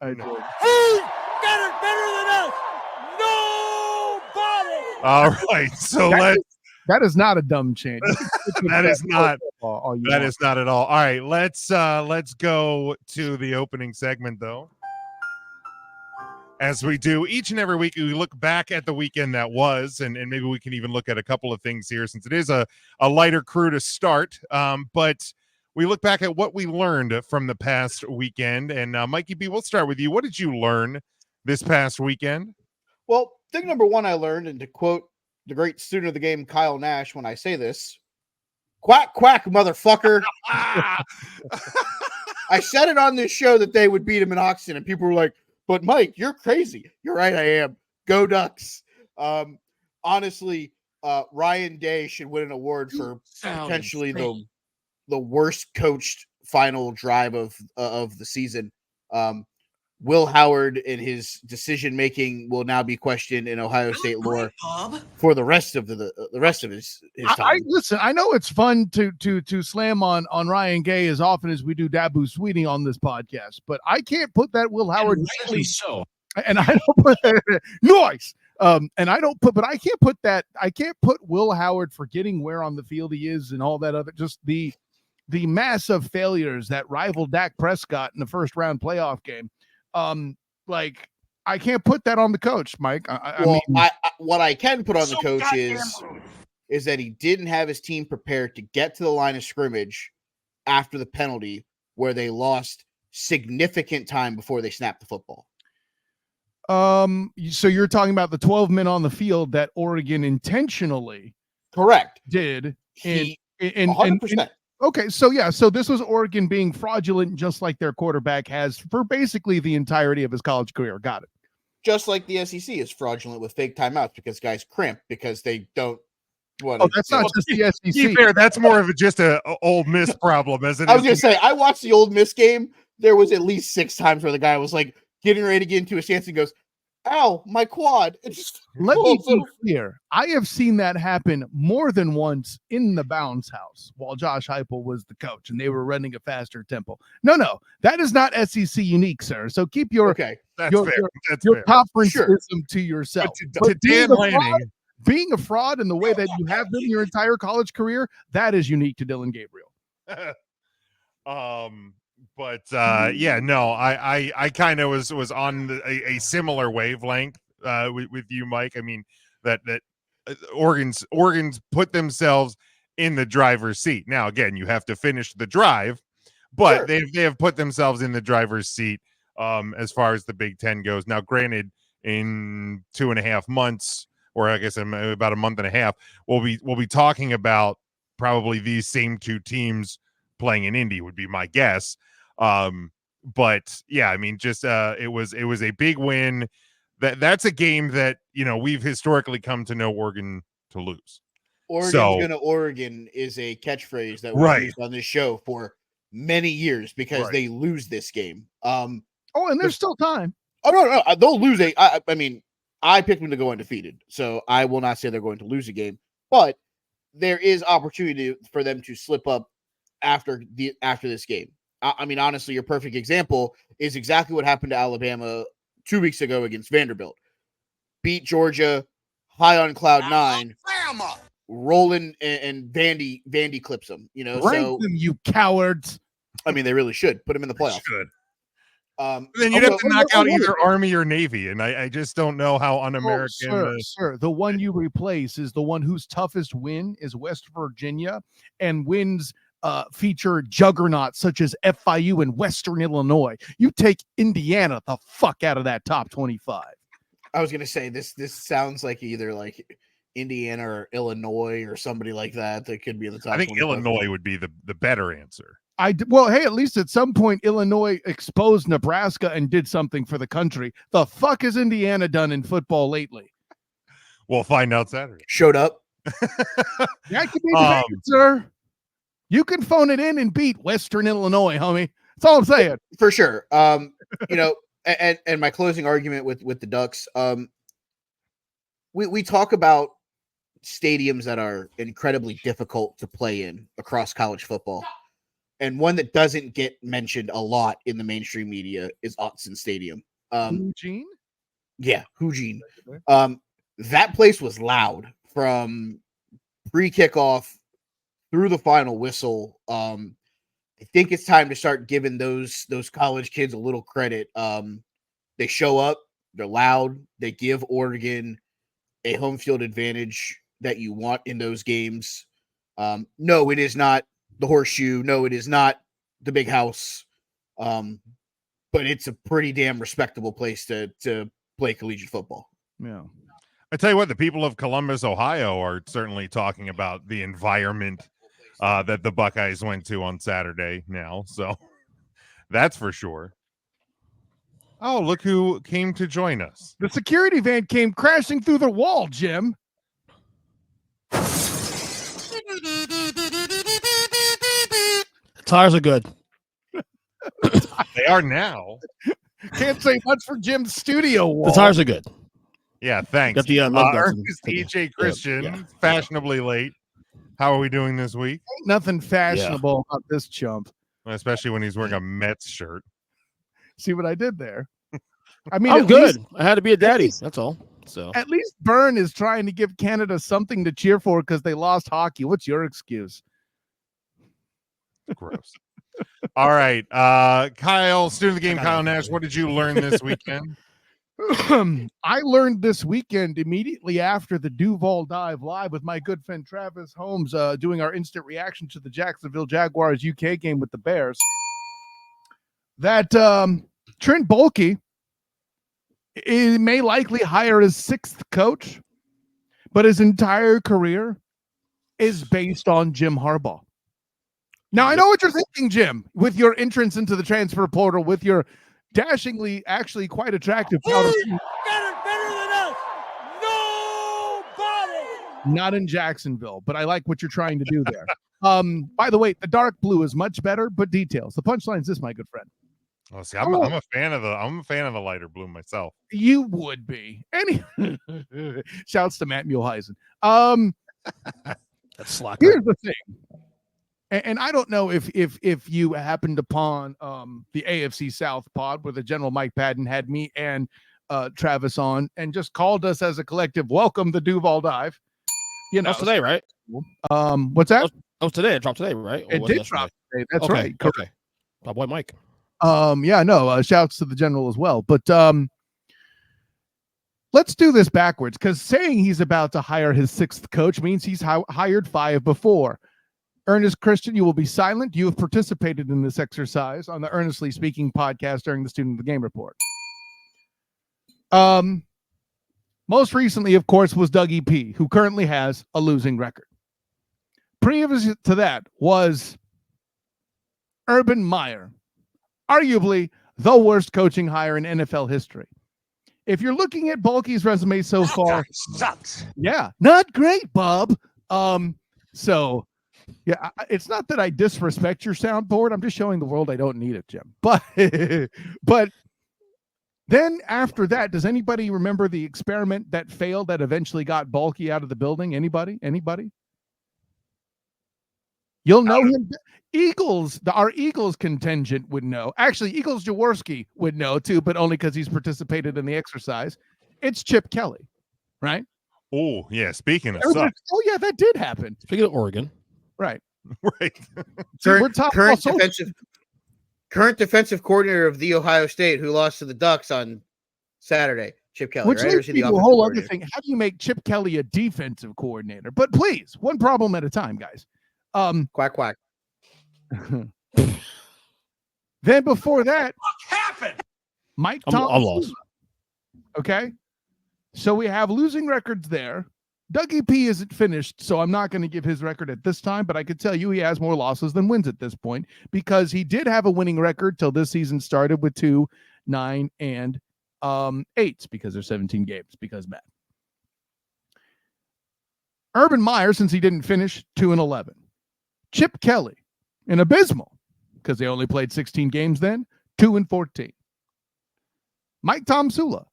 I did. Who got it better than us? Nobody. All right, so that is not a dumb change. That is not at all. All right, let's go to the opening segment though. As we do each and every week, we look back at the weekend that was, and maybe we can even look at a couple of things here since it is a lighter crew to start. But we look back at what we learned from the past weekend. And Mikey B, we'll start with you. What did you learn this past weekend? Well, thing number one I learned, and to quote the great student of the game, Kyle Nash, when I say this, quack, quack, motherfucker. I said it on this show that they would beat him in Oxton, and people were like, but Mike, you're crazy. You're right, I am. Go Ducks. Honestly, Ryan Day should win an award for potentially the worst coached final drive of the season. Will Howard and his decision making will now be questioned in Ohio State lore for the rest of the rest of his time. Listen, I know it's fun to slam on Ryan Gay as often as we do Dabu Sweeting on this podcast, but I can't put that Will Howard so. And I don't put noise. And I don't put, but I can't put that. I can't put Will Howard forgetting where on the field he is and all that other just the massive failures that rival Dak Prescott in the first round playoff game. Like I can't put that on the coach, Mike. What I can put on the coach is that he didn't have his team prepared to get to the line of scrimmage after the penalty where they lost significant time before they snapped the football. So you're talking about the 12 men on the field that Oregon intentionally did 100%. Okay, so this was Oregon being fraudulent, just like their quarterback has for basically the entirety of his college career. Got it. Just like the SEC is fraudulent with fake timeouts because guys crimp because they don't. That's not just the SEC. To be fair, that's more of just a Ole Miss problem, as it is. I was going to say, I watched the Ole Miss game. There was at least 6 times where the guy was like getting ready to get into a stance and goes, "Ow, my quad!" Let me be clear. I have seen that happen more than once in the Bounds house while Josh Heupel was the coach and they were running a faster tempo. No, that is not SEC unique, sir. So keep your conferenceism to yourself. To Dan Lanning, being a fraud in the way that you have been your entire college career, that is unique to Dylan Gabriel. I kind of was on a similar wavelength with you, Mike. I mean that Oregon's put themselves in the driver's seat. Now, again, you have to finish the drive, but they have put themselves in the driver's seat as far as the Big Ten goes. Now, granted, in 2.5 months, or I guess about a month and a half, we'll be talking about probably these same 2 teams playing in Indy would be my guess. But yeah, I mean, just it was a big win. That's a game that we've historically come to know Oregon to lose. Oregon's gonna Oregon is a catchphrase that was used on this show for many years because they lose this game. And there's still time. Oh no, they'll lose I mean, I picked them to go undefeated, so I will not say they're going to lose a game, but there is opportunity for them to slip up after this game. I mean, honestly, your perfect example is exactly what happened to Alabama 2 weeks ago against Vanderbilt. Beat Georgia, high on cloud 9, rolling, and Vandy clips them. Rank them, you cowards. I mean, they really should put them in the playoffs. Then you'd have to knock out either Army or Navy, and I just don't know how un-American. Sir, the one you replace is the one whose toughest win is West Virginia, and wins feature juggernauts such as FIU and Western Illinois. You take Indiana the fuck out of that top 25. I was gonna say this sounds like either like Indiana or Illinois or somebody like that could be in the top. I think 25. Illinois would be the better answer. Hey, at least at some point Illinois exposed Nebraska and did something for the country. The fuck has Indiana done in football lately? We'll find out Saturday. Showed up. That could be debated, sir. You can phone it in and beat Western Illinois, homie. That's all I'm saying. For sure. And my closing argument with the Ducks, we talk about stadiums that are incredibly difficult to play in across college football. and one that doesn't get mentioned a lot in the mainstream media is Autzen Stadium. Eugene? Yeah, Eugene. That place was loud from pre-kickoff through the final whistle. I think it's time to start giving those college kids a little credit. They show up, they're loud, they give Oregon a home field advantage that you want in those games. No, it is not the Horseshoe. No, it is not the Big House. But it's a pretty damn respectable place to play collegiate football. Yeah. I tell you what, the people of Columbus, Ohio are certainly talking about the environment that the Buckeyes went to on Saturday now. So that's for sure. Oh, look who came to join us. The security van came crashing through the wall, Jim. Tires are good. They are now. Can't say much for Jim's studio wall. The tires are good. Yeah, thanks. Got the love guts Ernest and- EJ Christian, yeah. fashionably late. How are we doing this week? Ain't nothing fashionable about this chump. Especially when he's wearing a Mets shirt. See what I did there? I mean, I'm at good. least- I had to be a daddy. That's all. So At least Byrne is trying to give Canada something to cheer for because they lost hockey. What's your excuse? Gross. All right. Kyle, student of the game, Kyle Nash, what did you learn this weekend? I learned this weekend immediately after the Duval Dive live with my good friend Travis Holmes doing our instant reaction to the Jacksonville Jaguars UK game with the Bears that Trent Baalke may likely hire his sixth coach, but his entire career is based on Jim Harbaugh. Now, I know what you're thinking, Jim, with your entrance into the transfer portal, with your dashingly, actually quite attractive powder. Oh, got it better than us. Nobody. Not in Jacksonville, but I like what you're trying to do there. By the way, the dark blue is much better, but details. The punchline is this, my good friend. Oh, see, I'm a fan of the lighter blue myself. You would be. Shouts to Matt Muehlheisen. That's slacker. Here's the thing. And I don't know if you happened upon the AFC South pod where the General Mike Patton had me and Travis on and just called us as a collective, welcome the Duval Dive. You know, That's today, right? What's that? Oh, today. It dropped today, right? Or It was it did yesterday? drop today. That's Okay, right. Okay. My boy Mike. Yeah, no, shouts to the General as well. But let's do this backwards because saying he's about to hire his sixth coach means he's hired 5 before. Ernest Christian, you will be silent. You have participated in this exercise on the Earnestly Speaking podcast during the Student of the Game Report. Most recently, of course, was Doug E.P., who currently has a losing record. Previous to that was Urban Meyer, arguably the worst coaching hire in NFL history. If you're looking at Baalke's resume so far, Sucks. yeah, not great, Bob. So yeah, it's not that I disrespect your soundboard. I'm just showing the world I don't need it, Jim. But then after that, does anybody remember the experiment that failed that eventually got Baalke out of the building? Anybody? You'll know him. Our Eagles contingent would know. Actually, Eagles Jaworski would know too, but only because he's participated in the exercise. It's Chip Kelly, right? Oh, yeah. Speaking of Everybody, suck. oh, yeah, that did happen. Speaking of Oregon, Right. Right. Current also, defensive coordinator of the Ohio State who lost to the Ducks on Saturday, Chip Kelly. which Right? leads me to a whole other thing. How do you make Chip Kelly a defensive coordinator? But please, one problem at a time, guys. Quack quack. Then before that, what happened? Mike I'm Thomas. lost. Okay. So we have losing records there. Dougie P isn't finished, so I'm not going to give his record at this time, but I could tell you he has more losses than wins at this point because he did have a winning record till this season started with 2, 9, and 8 because there's 17 games because Matt. Urban Meyer, since he didn't finish, 2 and 11. Chip Kelly, an abysmal because they only played 16 games then, 2 and 14. Mike Tomsula,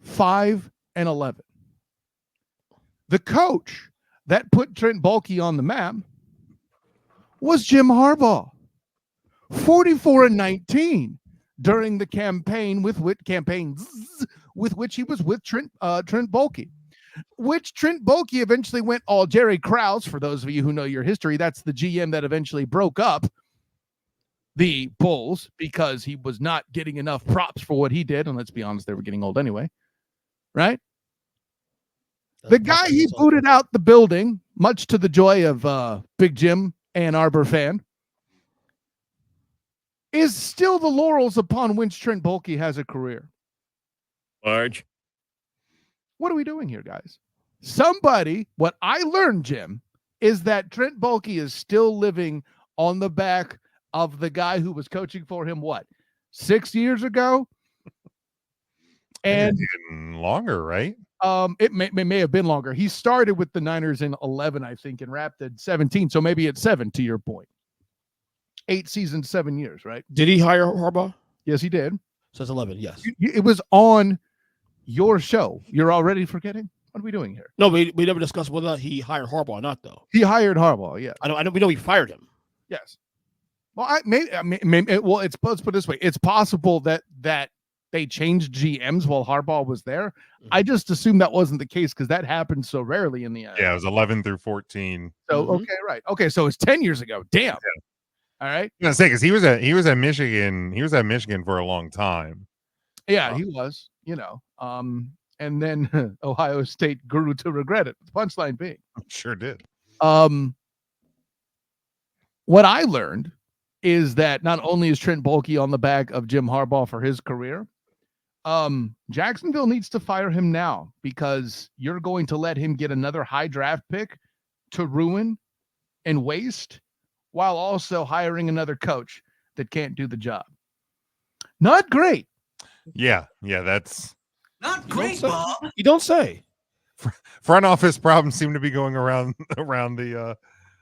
5 and 11. The coach that put Trent Baalke on the map was Jim Harbaugh. 44-19 during the campaign with which he was with Trent Baalke. Which Trent Baalke eventually went all Jerry Krause. For those of you who know your history, that's the GM that eventually broke up the Bulls because he was not getting enough props for what he did. And let's be honest, they were getting old anyway, right? The guy he booted out the building, much to the joy of Big Jim, Ann Arbor fan, is still the laurels upon which Trent Baalke has a career. Large. What are we doing here, guys? What I learned, Jim, is that Trent Baalke is still living on the back of the guy who was coaching for him, 6 years ago? And longer, right? It may have been longer. He started with the Niners in 11, I think, and wrapped at 17. So maybe it's 7, to your point. 8 seasons, 7 years, right? Did he hire Harbaugh? Yes, he did. So it's 11, yes. It was on your show. You're already forgetting? What are we doing here? No, we never discussed whether he hired Harbaugh or not, though. He hired Harbaugh, yeah. I know. We know he fired him. Yes. Well, let's put it this way. It's possible that they changed GMs while Harbaugh was there. Mm-hmm. I just assumed that wasn't the case because that happens so rarely in the end. Yeah, it was 11 through 14. So okay, right. Okay, so it's 10 years ago. Damn. Yeah. All right. I'm gonna say because he was at Michigan. He was at Michigan for a long time. Yeah, he was. And then Ohio State grew to regret it. The punchline being, sure did. What I learned is that not only is Trent Baalke on the back of Jim Harbaugh for his career, Jacksonville needs to fire him now because you're going to let him get another high draft pick to ruin and waste while also hiring another coach that can't do the job. Not great. Yeah, that's not great, Bob. You don't say. Front office problems seem to be going around the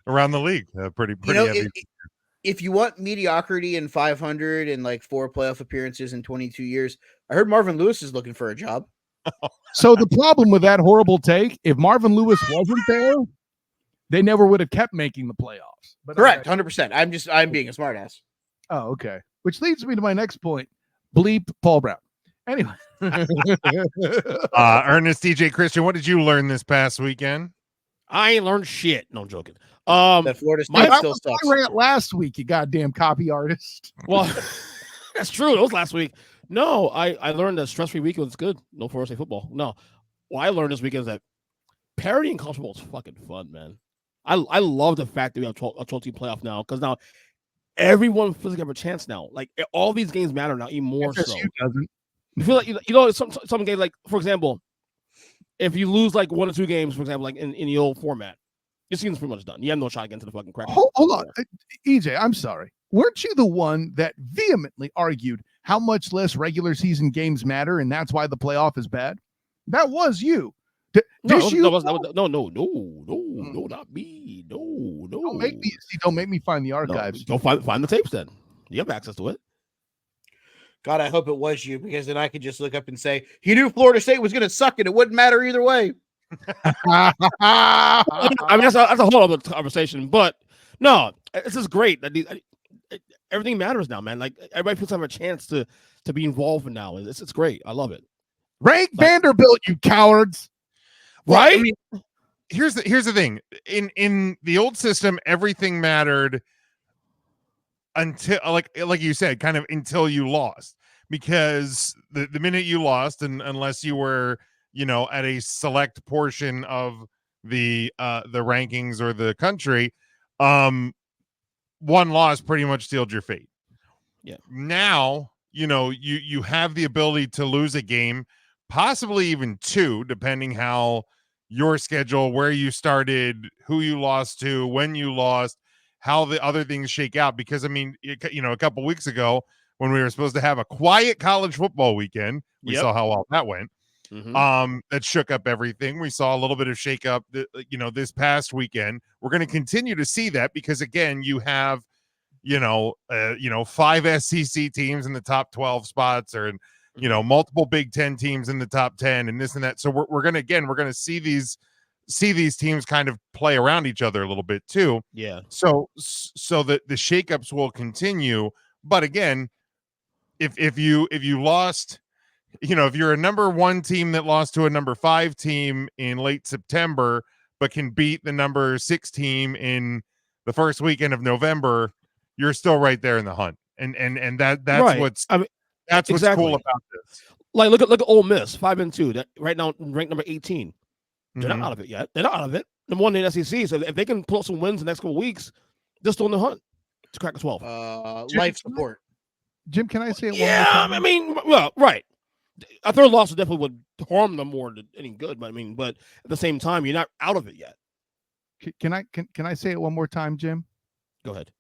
league. Pretty heavy. If you want mediocrity in 500 and like 4 playoff appearances in 22 years, I heard Marvin Lewis is looking for a job. So the problem with that horrible take, if Marvin Lewis wasn't there, they never would have kept making the playoffs. But correct, 100%. I'm being a smartass. Oh, okay. Which leads me to my next point. Bleep Paul Brown. Anyway. Ernest DJ Christian, what did you learn this past weekend? I ain't learned shit. No, I'm joking. That Florida State still sucks. I ran last week, you goddamn copy artist. Well, that's true. That was last week. No, I learned that stress-free weekend was good. No Florida State football. No. What I learned this weekend is that parity in college football is fucking fun, man. I love the fact that we have a 12-team playoff now because now everyone feels like they have a chance now. Like all these games matter now, even more so. You feel like some games, like for example, if you lose like 1 or 2 games, for example, like in the old format, your season's pretty much done. You have no shot against the fucking crack. Hold on, EJ. I'm sorry. Weren't you the one that vehemently argued how much less regular season games matter, and that's why the playoff is bad? That was you. No, not me. No. Don't make me find the archives. No, don't find the tapes then. You have access to it. God, I hope it was you, because then I could just look up and say, he knew Florida State was going to suck and it wouldn't matter either way. I mean, that's a whole other conversation, but no, this is great. Everything matters now, man. Like everybody feels like have a chance to be involved in now. It's great. I love it. Rank Vanderbilt, you cowards. Right? I mean, here's the thing. In the old system, everything mattered until like you said, kind of until you lost. Because the minute you lost, and unless you were, at a select portion of the rankings or the country, one loss pretty much sealed your fate. Yeah. Now, you have the ability to lose a game, possibly even 2, depending how your schedule, where you started, who you lost to, when you lost, how the other things shake out. Because I mean, a couple weeks ago when we were supposed to have a quiet college football weekend, we saw how well that went. Mm-hmm. That shook up everything. We saw a little bit of shake up, this past weekend. We're going to continue to see that because again, you have, 5 SEC teams in the top 12 spots, or multiple Big Ten teams in the top 10, and this and that. So we're going to see these see these teams kind of play around each other a little bit too. Yeah. So that the shakeups will continue. But again, if you lost, if you're a number 1 team that lost to a number 5 team in late September, but can beat the number 6 team in the first weekend of November, you're still right there in the hunt. And that's Right. what's I mean, that's what's exactly. cool about this. Like look at Ole Miss, 5-2. That right now ranked number 18. They're Mhm. not out of it yet. They're not out of it. Number 1 in the SEC. So if they can pull up some wins the next couple weeks, they're still in the hunt to crack the 12. Life support. Jim, can I say it one Yeah, more time? I mean, well, right. A third loss definitely would harm them more than any good. But but at the same time, you're not out of it yet. Can I say it one more time, Jim? Go ahead.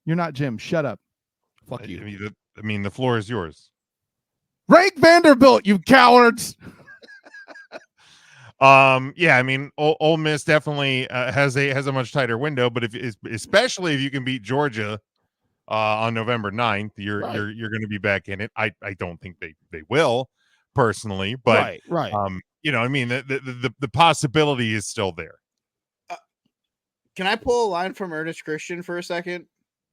You're not Jim. Shut up. Fuck you. I mean, the floor is yours. Rank Vanderbilt, you cowards. Yeah, I mean, Ole Miss definitely has a much tighter window, but especially if you can beat Georgia on November 9th, you're going to be back in it. I don't think they will personally, but right. I mean, the possibility is still there. Can I pull a line from Ernest Christian for a second?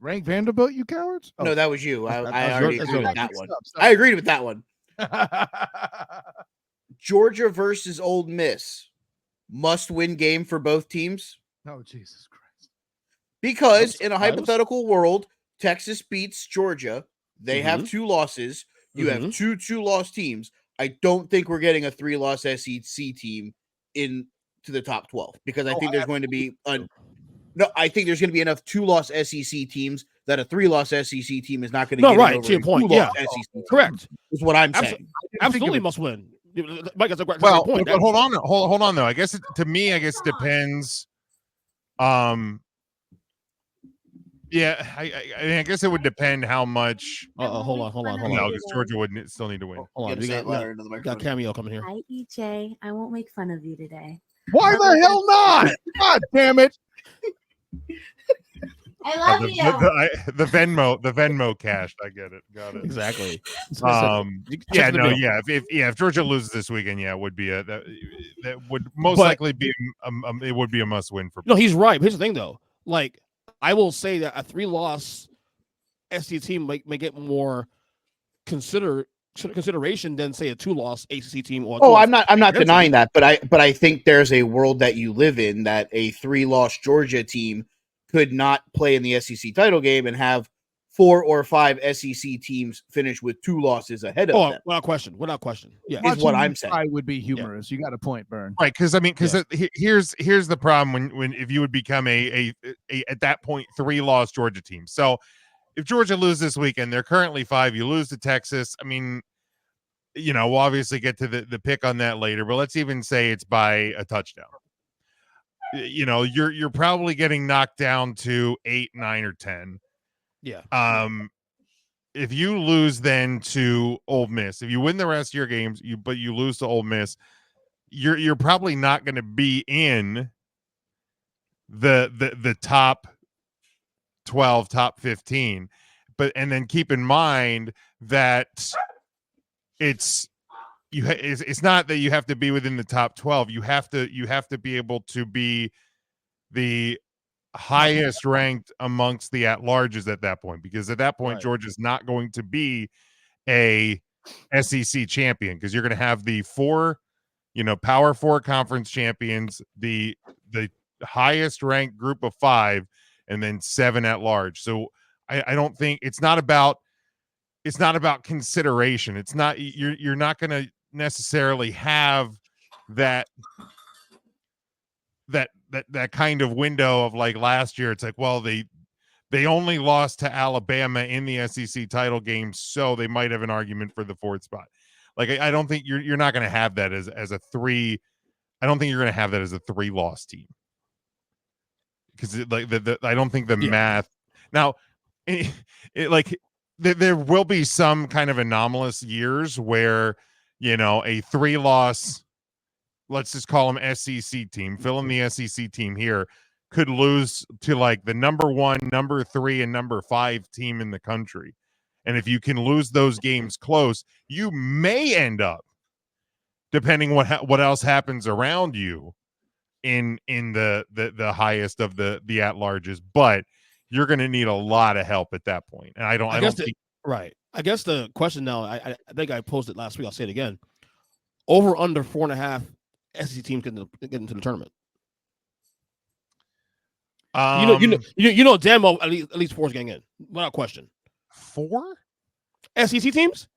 Rank Vanderbilt, you cowards. No, that was you. I already agreed with that one. Stop. I agreed with that one. Georgia versus Ole Miss, must-win game for both teams. Oh, Jesus Christ. Because in a hypothetical world, Texas beats Georgia. They have 2 losses. You have 2 2-loss teams. I don't think we're getting a 3-loss SEC team into the top 12 because I think there's going to be I think there's going to be enough 2-loss SEC teams that a 3-loss SEC team is not going to get right over to your point. Yeah, SEC correct. Is what I'm saying. Absolutely must win. Mike, that's a great Well, point. but hold on though. I guess to me, it depends. Yeah, I guess it would depend how much. Hold on. No, because Georgia would still need to win. Hold on. We got Cameo coming here. Hi, EJ. I won't make fun of you today. Why the hell not? God damn it. I love you. The Venmo cash. I get it. Got it. Exactly. If Georgia loses this weekend, it would be that would most likely be it would be a must win for. No, he's right. Here's the thing though. Like I will say that a 3-loss SEC team may get more consideration than say a 2-loss ACC team. Or I'm not denying that, but I think there's a world that you live in that a 3-loss Georgia team could not play in the SEC title game and have 4 or 5 SEC teams finish with 2 losses ahead of them. Without question. Yeah, is what I'm saying. I would be humorous. You got a point, Bern. Right, because here's the problem when if you would become a at that point 3-loss Georgia team. So if Georgia loses this weekend, they're currently 5. You lose to Texas. I mean, we'll obviously get to the pick on that later, but let's even say it's by a touchdown. You're probably getting knocked down to 8, 9, or 10. Yeah. If you lose then to Ole Miss, if you win the rest of your games, but you lose to Ole Miss, you're probably not going to be in the top 12, top 15. And then keep in mind that it's not that you have to be within the top 12. You have to be able to be the highest ranked amongst the at-larges at that point, because at that point Georgia's not going to be a SEC champion, because you're going to have the 4 Power 4 conference champions, the highest ranked group of 5, and then 7 at large. So I don't think it's not about consideration. It's not you're not going to necessarily have that kind of window of like last year. It's like, well, they only lost to Alabama in the SEC title game, so they might have an argument for the 4th spot. Like I don't think you're not going to have that as a 3. I don't think you're going to have that as a 3-loss team, because I don't think the math now. There will be some kind of anomalous years where a 3-loss, let's just call them SEC team, fill in the SEC team here, could lose to like the number 1, number 3, and number 5 team in the country. And if you can lose those games close, you may end up, depending what else happens around you, in the highest of the at-larges, but you're going to need a lot of help at that point. And I don't think right. I guess the question now, I think I posted last week. I'll say it again. Over under 4.5 SEC teams get into the tournament. You know damn well at least 4 is getting in without question. 4 SEC teams?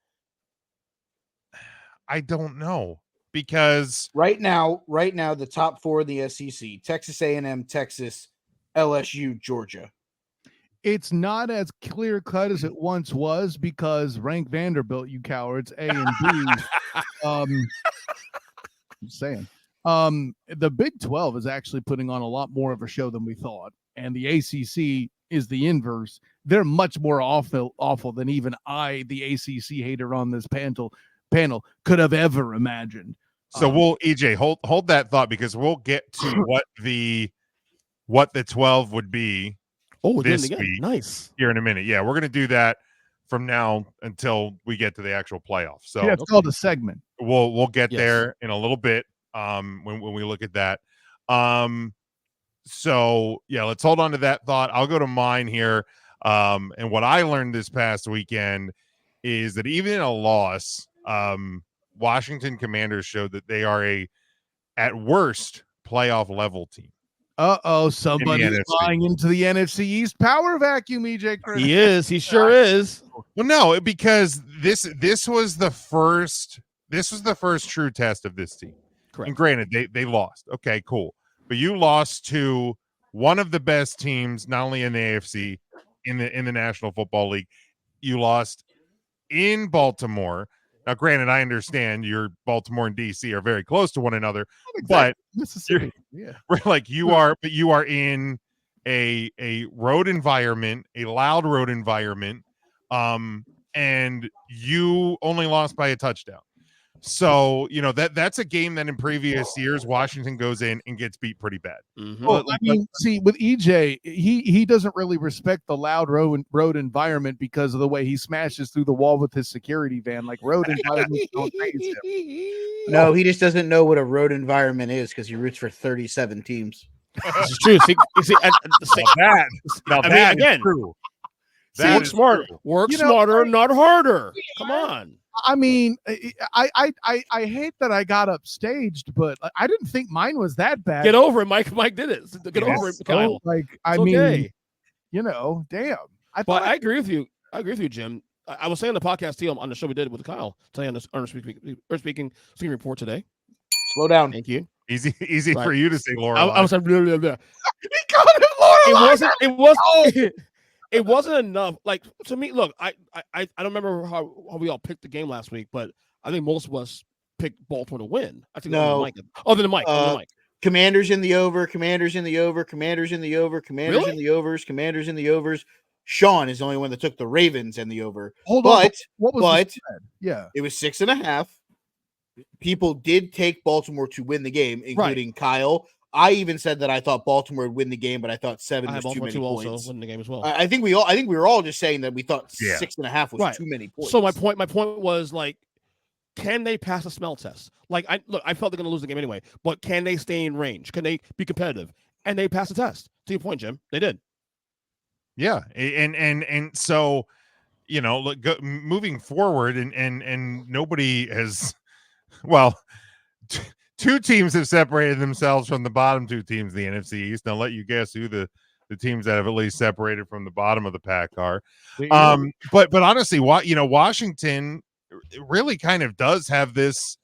I don't know, because right now the top 4 in the SEC: Texas A&M, Texas, LSU, Georgia. It's not as clear cut as it once was because rank Vanderbilt, you cowards, A and B. I'm saying. The Big 12 is actually putting on a lot more of a show than we thought, and the ACC is the inverse. They're much more awful than even I, the ACC hater on this panel, could have ever imagined. So we'll EJ hold that thought, because we'll get to what the 12 would be. Oh, this week, nice. Here in a minute. Yeah, we're going to do that from now until we get to the actual playoffs. So yeah, it's called a segment. We'll get there in a little bit when we look at that. So yeah, let's hold on to that thought. I'll go to mine here. And what I learned this past weekend is that even in a loss, Washington Commanders showed that they are at worst playoff level team. Somebody's flying into the NFC East power vacuum, EJ Chris. He is. He sure is. Well, no, because this was the first true test of this team. Correct. And granted, they lost. Okay, cool. But you lost to one of the best teams, not only in the AFC, in the National Football League. You lost in Baltimore. Now, granted, I understand your Baltimore and DC are very close to one another, but you are in a road environment, a loud road environment, and you only lost by a touchdown. So, that's a game that in previous years, Washington goes in and gets beat pretty bad. Mm-hmm. Well, see, with EJ, he doesn't really respect the loud road environment because of the way he smashes through the wall with his security van. Like, road environments don't faze him. No, he just doesn't know what a road environment is because he roots for 37 teams. This is true. See, that is true. Work smart. Work smarter, not harder. Come on. I mean, I hate that I got upstaged, but I didn't think mine was that bad. Get over it, Mike. Mike did it. Get over it, Kyle. Damn. I agree with you. I agree with you, Jim. I was saying the podcast too on the show we did with Kyle today on this speaking report today. Slow down. Thank you. Easy right. For you to say, Laura. I was saying, blah, blah, blah. He called him Laura. It wasn't enough. Like, to me, look, I don't remember how we all picked the game last week, but I think most of us picked Baltimore to win. I think other than Mike. Commanders in the over, Commanders in the over, Commanders in the over, Commanders in the overs, Commanders in the overs. Sean is the only one that took the Ravens and the over. Hold on. What was the spread? Yeah. It was 6.5. People did take Baltimore to win the game, including Kyle. I even said that I thought Baltimore would win the game, but I thought 7 was too many points. Also win the game as well. I think we were all just saying that we thought 6.5 was too many points. So my point was, like, can they pass a smell test? Like, I felt they're going to lose the game anyway, but can they stay in range? Can they be competitive? And they passed the test. To your point, Jim, they did. Yeah, and so, look, moving forward, and nobody has, well. Two teams have separated themselves from the bottom 2 teams in the NFC East. I'll let you guess who the teams that have at least separated from the bottom of the pack are. But honestly, Washington really kind of does have this.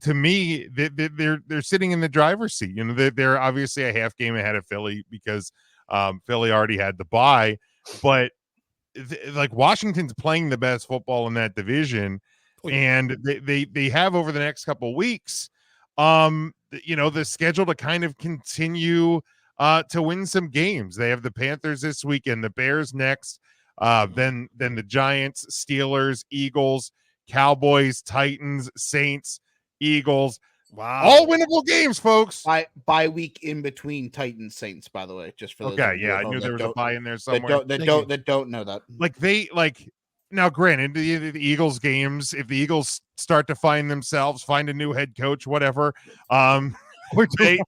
To me, they're sitting in the driver's seat. They're obviously a half game ahead of Philly because Philly already had the bye. But like, Washington's playing the best football in that division, and they have over the next couple of weeks. The schedule to kind of continue to win some games. They have the Panthers this weekend, the Bears next, then the Giants, Steelers, Eagles, Cowboys, Titans, Saints, Eagles. Wow. All winnable games, folks. Bye week in between Titans, Saints, by the way, just for those I knew there was a bye in there somewhere. That don't know that. Now, granted, the Eagles games, if the Eagles start to find a new head coach, whatever,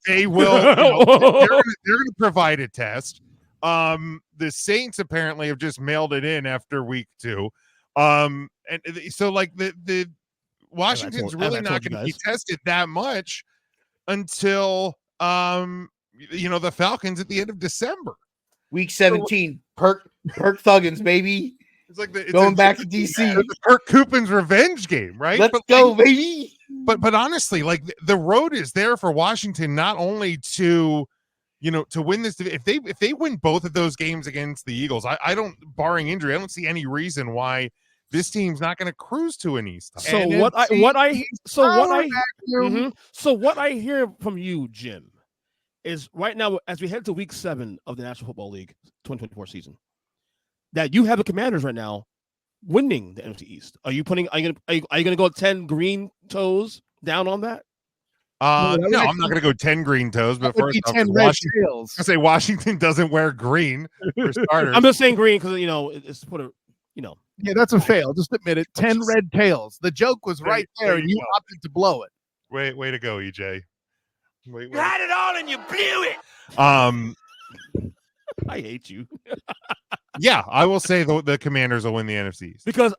they will. They're going to provide a test. The Saints apparently have just mailed it in after week 2. And so like the Washington's really not going to be tested that much until the Falcons at the end of December. Week 17, Perk Thuggins, baby. It's like going back to DC. The Kirk Coupin's revenge game, right? Let's go, baby. But honestly, like the road is there for Washington not only to win this. If they win both of those games against the Eagles, I don't, barring injury, I don't see any reason why this team's not going to cruise to an East. So what I hear from you, Jim, is right now as we head to week 7 of the National Football League 2024 season, that you have the Commanders right now winning the NFC East. Are you going to go 10 green toes down on that? No, I'm not going to go 10 green toes, but first off, 10 red tails. I say Washington doesn't wear green for starters. I'm just saying green because it's put a Yeah, that's a fail. Just admit it. 10 red tails. The joke was right there, and you opted to blow it. Way to go, EJ. You had it all and you blew it. I hate you. Yeah, I will say the Commanders will win the NFC East. Because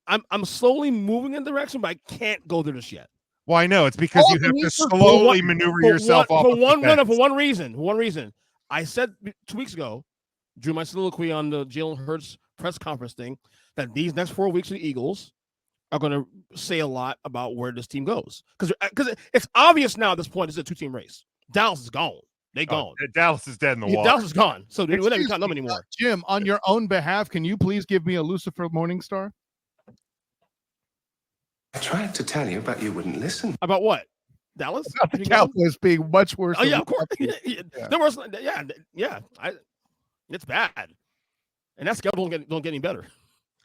I'm slowly moving in the direction, but I can't go there just yet. Well, I know it's because you have to slowly maneuver yourself off. For one reason. I said 2 weeks ago, drew my soliloquy on the Jalen Hurts press conference thing, that these next 4 weeks of the Eagles are going to say a lot about where this team goes. Because it's obvious now at this point it's a 2-team race. Dallas is gone. They gone. Dallas is dead in the water. Dallas is gone. So we're not even counting them anymore. Jim, on your own behalf, can you please give me a Lucifer Morningstar? I tried to tell you, but you wouldn't listen. About what? Dallas? About the Cowboys being much worse. Oh, yeah, of course. There was, it's bad. And that schedule don't get any better.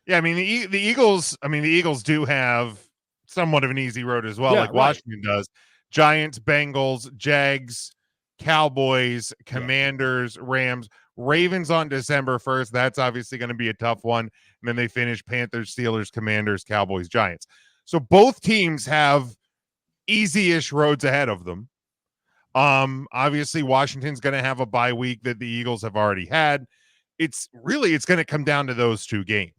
Yeah, I mean the Eagles. I mean the Eagles do have somewhat of an easy road as well, like Washington does. Giants, Bengals, Jags, Cowboys, Commanders, Rams, Ravens on December 1st. That's obviously going to be a tough one. And then they finish Panthers, Steelers, Commanders, Cowboys, Giants. So both teams have easy-ish roads ahead of them. Obviously Washington's going to have a bye week that the Eagles have already had. It's going to come down to those 2 games.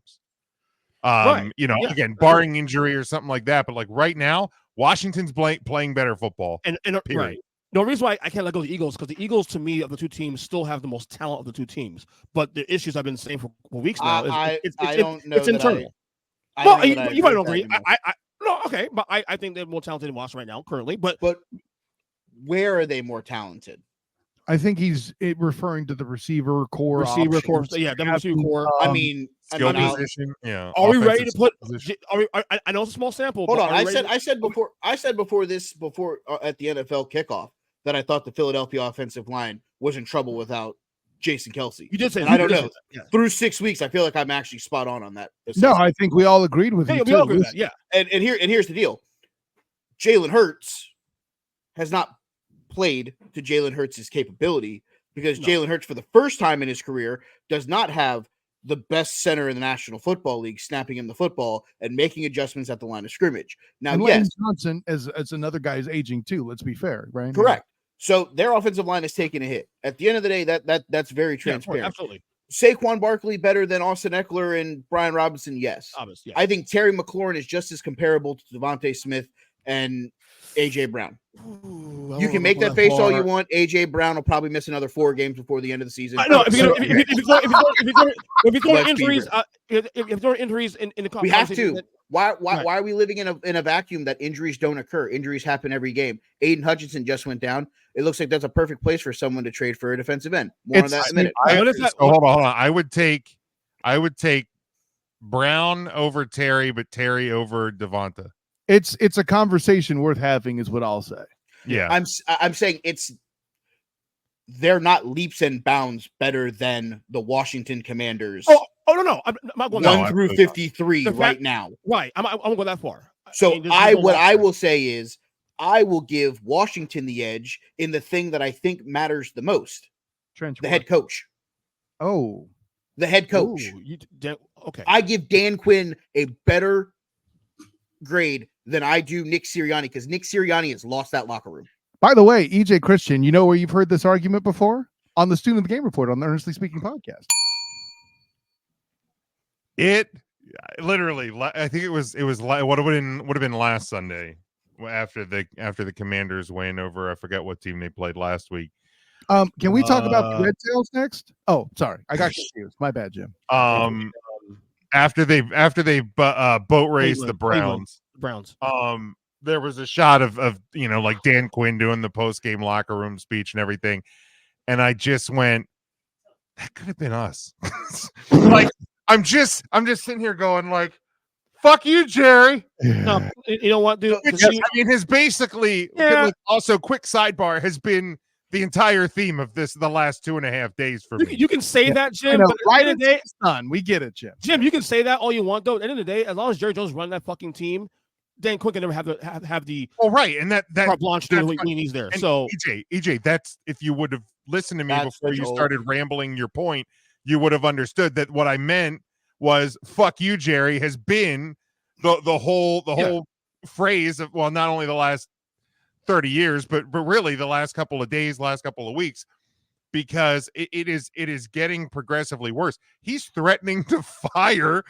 Again, barring injury or something like that. But like right now, Washington's playing better football. And right. The reason why I can't let go of the Eagles, because the Eagles, to me, of the 2 teams, still have the most talent of the 2 teams. But the issues I've been saying for weeks now it's internal. You might don't agree. But I think they're more talented than Washington right now, currently. But where are they more talented? I think he's referring to the receiver core. Receiver core. Yeah, the receiver core. I mean, skill position. Yeah. Are we ready to put? I know it's a small sample. Hold on. I said before at the NFL kickoff that I thought the Philadelphia offensive line was in trouble without Jason Kelsey. You did say. I don't know. Yeah. Through 6 weeks, I feel like I'm actually spot on that. No, I think we all agreed with you. We all agree with that. Yeah. And here's the deal. Jalen Hurts has not played to Jalen Hurts' capability because Jalen Hurts, for the first time in his career, does not have the best center in the National Football League snapping him the football and making adjustments at the line of scrimmage. Now, and Lane Johnson, as another guy, is aging too. Let's be fair, right? Correct. So their offensive line is taking a hit. At the end of the day, that's very transparent. Yeah, absolutely. Saquon Barkley better than Austin Eckler and Brian Robinson? Yes. Obviously, yeah. I think Terry McLaurin is just as comparable to Devontae Smith and A.J. Brown. Ooh, you can make that face all you want. A.J. Brown will probably miss another 4 games before the end of the season. I know. If you're throwing injuries, if you're throwing injuries in the we have to. Why are we living in a vacuum that injuries don't occur? Injuries happen every game. Aiden Hutchinson just went down. It looks like that's a perfect place for someone to trade for a defensive end. More on that in a minute. Hold on. I would take Brown over Terry, but Terry over Devonta. It's a conversation worth having, is what I'll say. Yeah, I'm saying they're not leaps and bounds better than the Washington Commanders. Oh no, I'm not going 1 through 53 right now. Right, I'm going that far. So I will say is I will give Washington the edge in the thing that I think matters the most. The head coach. Oh, the head coach. Okay, I give Dan Quinn a better grade than I do Nick Sirianni because Nick Sirianni has lost that locker room. By the way, EJ Christian, you know where you've heard this argument before? On the Student of the Game Report on the Earnestly Speaking podcast. It literally, I think it would have been last Sunday after the Commanders win over, I forget what team they played last week. Can we talk about the Red Tails next? Oh, sorry, I got confused. My bad, Jim. After they boat raced the Browns. There was a shot of like Dan Quinn doing the post game locker room speech and everything, and I just went, that could have been us. Like I'm just sitting here going like, fuck you, Jerry. No, you know what, dude? Which, I mean, has basically also quick sidebar has been the entire theme of the last 2.5 days for me. You can say that, Jim. Know, but right at the end of the day, son, we get it, Jim. Jim, you can say that all you want, though. At the end of the day, as long as Jerry Jones run that fucking team, Dan Quinn can never have the right, and that carte blanche to do what he needs there. And so EJ, that's if you would have listened to me before you started rambling your point, you would have understood that what I meant was "fuck you, Jerry" has been the whole phrase of, well, not only the last 30 years, but really the last couple of days, last couple of weeks, because it is getting progressively worse. He's threatening to fire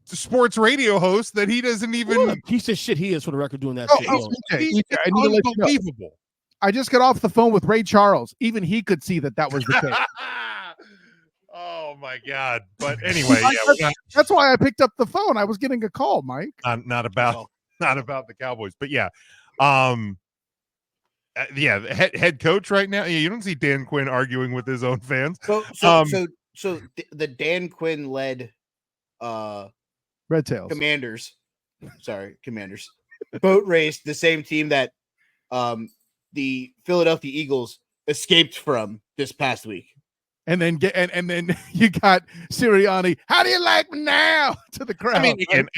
the sports radio host that he doesn't even. What a piece of shit he is, for the record, doing that shit. Okay. I need to let you know. Unbelievable. I just got off the phone with Ray Charles. Even he could see that was the case. Oh my God! But anyway, that's why I picked up the phone. I was getting a call, Mike. Not about the Cowboys, but yeah, head coach right now. You don't see Dan Quinn arguing with his own fans. So the Dan Quinn led Red Tails Commanders boat raced the same team that the Philadelphia Eagles escaped from this past week. And then you got Sirianni. How do you like me now? To the crowd. I mean, again,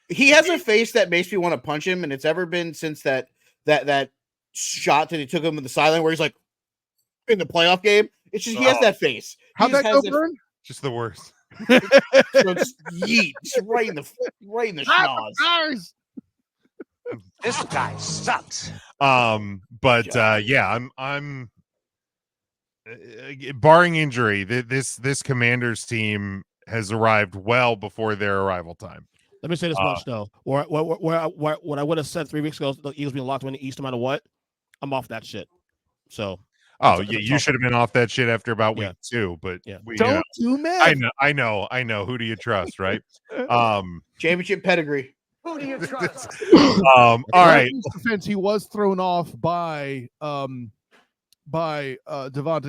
he has a face that makes me want to punch him, and it's ever been since that shot that he took him in the sideline where he's like in the playoff game. It's just he has that face. How'd that go, Vern? Just the worst. So just yeet, just right in the schnoz. This guy sucks. But I'm barring injury, this Commanders team has arrived well before their arrival time. Let me say this much though. What I would have said 3 weeks ago, the Eagles being locked to win the East no matter what. I'm off that shit. So. You should have been off that shit after about week 2, but don't do that. I know. Who do you trust, right? Championship pedigree. Who do you trust? All right. In defense, he was thrown off by Devontae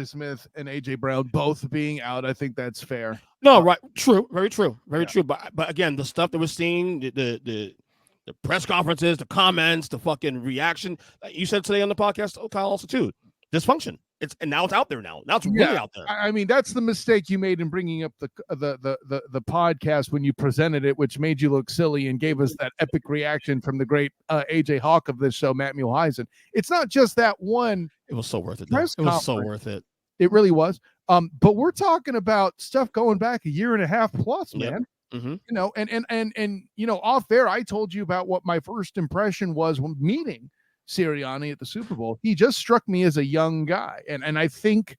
Smith and AJ Brown both being out. I think that's fair. No, right, true, very true. But again, the stuff that we're seeing, the press conferences, the comments, the fucking reaction. You said today on the podcast, Kyle, also too. Dysfunction. Now it's out there now. Now it's really out there. I mean, that's the mistake you made in bringing up the podcast when you presented it, which made you look silly and gave us that epic reaction from the great AJ Hawk of this show, Matt Muehlheisen. It's not just that one. It was so worth it. It was so worth it. It really was. But we're talking about stuff going back 1.5 years plus, man. Yep. Mm-hmm. You know, and you know, off there, I told you about what my first impression was when meeting Sirianni at the Super Bowl. He just struck me as a young guy, and I think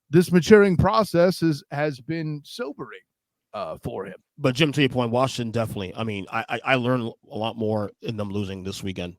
this maturing process has been sobering for him. But Jim, to your point, Washington definitely. I mean, I learned a lot more in them losing this weekend